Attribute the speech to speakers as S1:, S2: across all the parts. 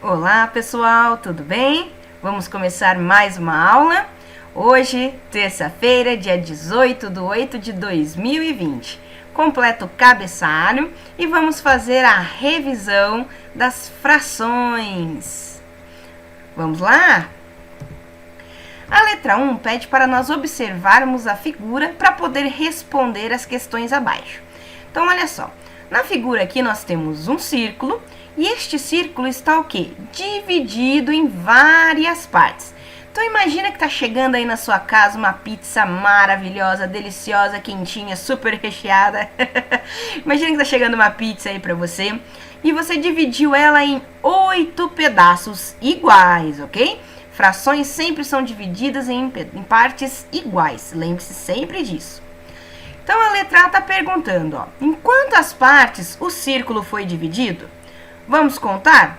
S1: Olá pessoal, tudo bem? Vamos começar mais uma aula. Hoje, terça-feira, dia 18/8/2020. Completa o cabeçalho e vamos fazer a revisão das frações. Vamos lá? A letra 1 pede para nós observarmos a figura para poder responder as questões abaixo. Então, olha só. Na figura aqui nós temos um círculo e este círculo está o quê? Dividido em várias partes. Então, imagina que está chegando aí na sua casa uma pizza maravilhosa, deliciosa, quentinha, super recheada. Imagina que está chegando uma pizza aí para você e você dividiu ela em 8 pedaços iguais, ok? Frações sempre são divididas em partes iguais, lembre-se sempre disso. Então, a letra A está perguntando, ó, em quantas partes o círculo foi dividido? Vamos contar?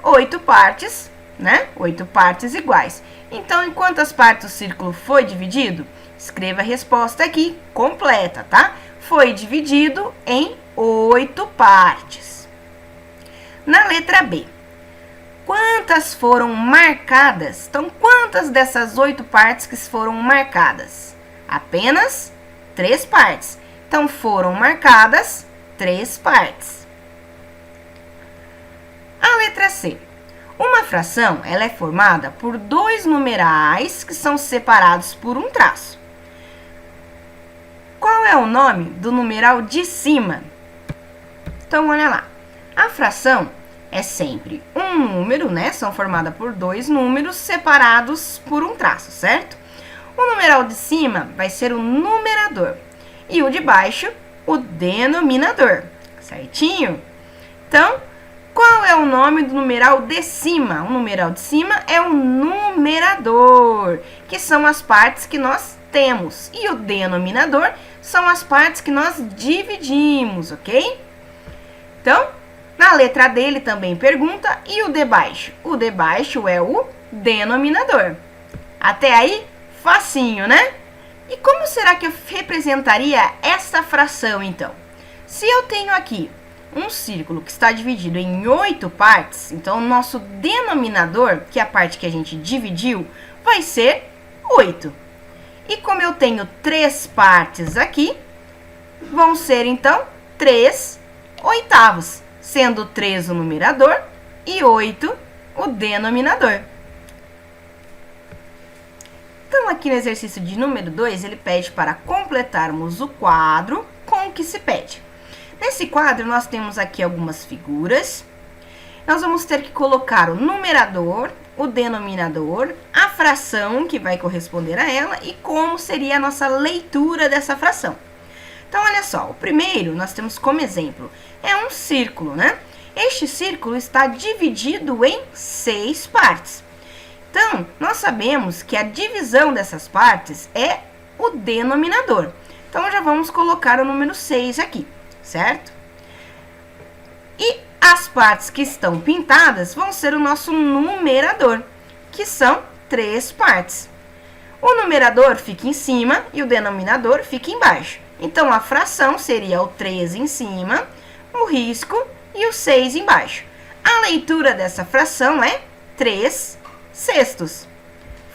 S1: 8 partes, né? 8 partes iguais. Então, em quantas partes o círculo foi dividido? Escreva a resposta aqui, completa, tá? Foi dividido em 8 partes. Na letra B, quantas foram marcadas? Então, quantas dessas 8 partes que foram marcadas? Apenas 3 partes. Então, foram marcadas 3 partes. A letra C. Uma fração, ela é formada por 2 numerais que são separados por um traço. Qual é o nome do numeral de cima? Então, olha lá. A fração é sempre um número, né? São formadas por 2 números separados por um traço, certo? O numeral de cima vai ser o numerador e o de baixo, o denominador, certinho? Então, qual é o nome do numeral de cima? O numeral de cima é o numerador, que são as partes que nós temos, e o denominador são as partes que nós dividimos, ok? Então, na letra D ele também pergunta, e o de baixo? O de baixo é o denominador. Até aí, facinho, né? E como será que eu representaria essa fração, então? Se eu tenho aqui um círculo que está dividido em 8 partes, então o nosso denominador, que é a parte que a gente dividiu, vai ser 8. E como eu tenho 3 partes aqui, vão ser, então, 3 oitavos, sendo 3 o numerador e 8 o denominador. Então, aqui no exercício de número 2, ele pede para completarmos o quadro com o que se pede. Nesse quadro, nós temos aqui algumas figuras. Nós vamos ter que colocar o numerador, o denominador, a fração que vai corresponder a ela e como seria a nossa leitura dessa fração. Então, olha só, o primeiro nós temos como exemplo, é um círculo, né? Este círculo está dividido em 6 partes. Então, nós sabemos que a divisão dessas partes é o denominador. Então, já vamos colocar o número 6 aqui, certo? E as partes que estão pintadas vão ser o nosso numerador, que são 3 partes. O numerador fica em cima e o denominador fica embaixo. Então, a fração seria o 3 em cima, o risco e o 6 embaixo. A leitura dessa fração é 3 sextos.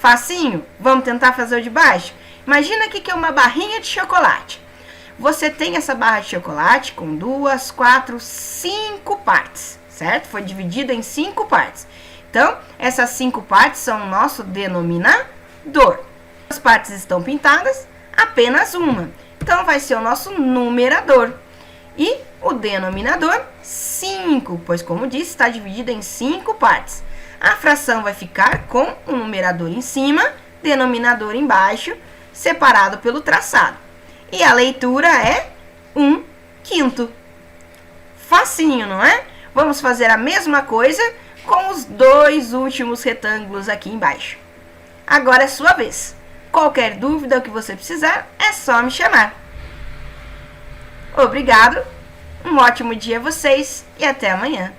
S1: Facinho? Vamos tentar fazer o de baixo? Imagina aqui que é uma barrinha de chocolate. Você tem essa barra de chocolate com 2, 4, 5 partes, certo? Foi dividida em 5 partes. Então, essas 5 partes são o nosso denominador. As partes estão pintadas, apenas uma. Então, vai ser o nosso numerador. E o denominador, 5, pois, como disse, está dividida em 5 partes. A fração vai ficar com o numerador em cima, denominador embaixo, separado pelo traçado. E a leitura é 1/5. Facinho, não é? Vamos fazer a mesma coisa com os 2 últimos retângulos aqui embaixo. Agora é sua vez. Qualquer dúvida, o que você precisar, é só me chamar. Obrigado, um ótimo dia a vocês e até amanhã.